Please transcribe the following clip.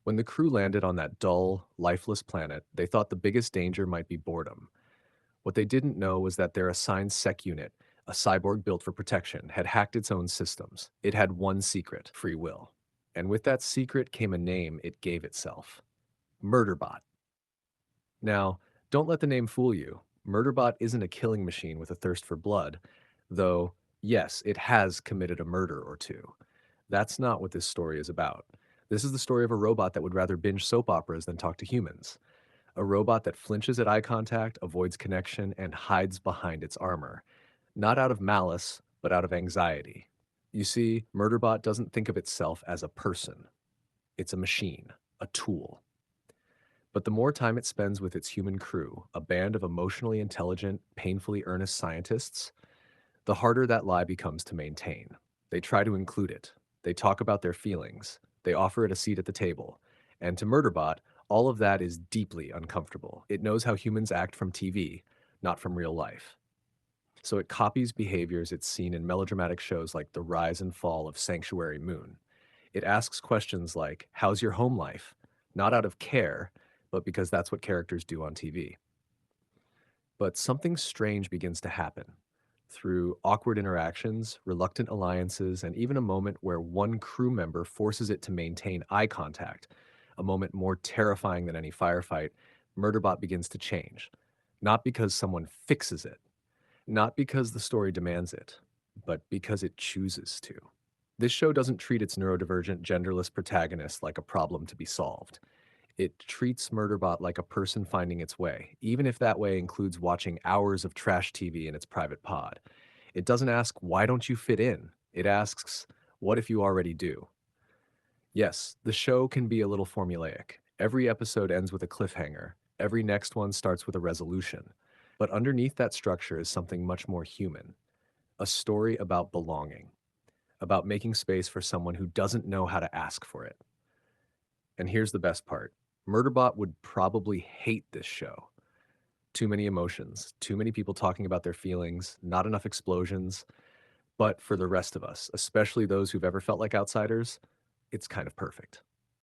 When the crew landed on that dull, lifeless planet, they thought the biggest danger might be boredom. What they didn't know was that their assigned sec unit, a cyborg built for protection, had hacked its own systems. It had one secret: free will. And with that secret came a name it gave itself: Murderbot. Now, don't let the name fool you. Murderbot isn't a killing machine with a thirst for blood, though, yes, it has committed a murder or two. That's not what this story is about. This is the story of a robot that would rather binge soap operas than talk to humans. A robot that flinches at eye contact, avoids connection, and hides behind its armor. Not out of malice, but out of anxiety. You see, Murderbot doesn't think of itself as a person. It's a machine, a tool. But the more time it spends with its human crew, a band of emotionally intelligent, painfully earnest scientists, the harder that lie becomes to maintain. They try to include it. They talk about their feelings. They offer it a seat at the table. And to Murderbot, all of that is deeply uncomfortable. It knows how humans act from TV, not from real life. So it copies behaviors it's seen in melodramatic shows like The Rise and Fall of Sanctuary Moon. It asks questions like, "How's your home life?" Not out of care, but because that's what characters do on TV. But something strange begins to happen. Through awkward interactions, reluctant alliances, and even a moment where one crew member forces it to maintain eye contact, a moment more terrifying than any firefight, Murderbot begins to change. Not because someone fixes it, not because the story demands it, but because it chooses to. This show doesn't treat its neurodivergent, genderless protagonist like a problem to be solved. It treats Murderbot like a person finding its way, even if that way includes watching hours of trash TV in its private pod. It doesn't ask, "Why don't you fit in?" It asks, "What if you already do?" Yes, the show can be a little formulaic. Every episode ends with a cliffhanger. Every next one starts with a resolution. But underneath that structure is something much more human: a story about belonging, about making space for someone who doesn't know how to ask for it. And here's the best part: Murderbot would probably hate this show. Too many emotions, too many people talking about their feelings, not enough explosions. But for the rest of us, especially those who've ever felt like outsiders, it's kind of perfect.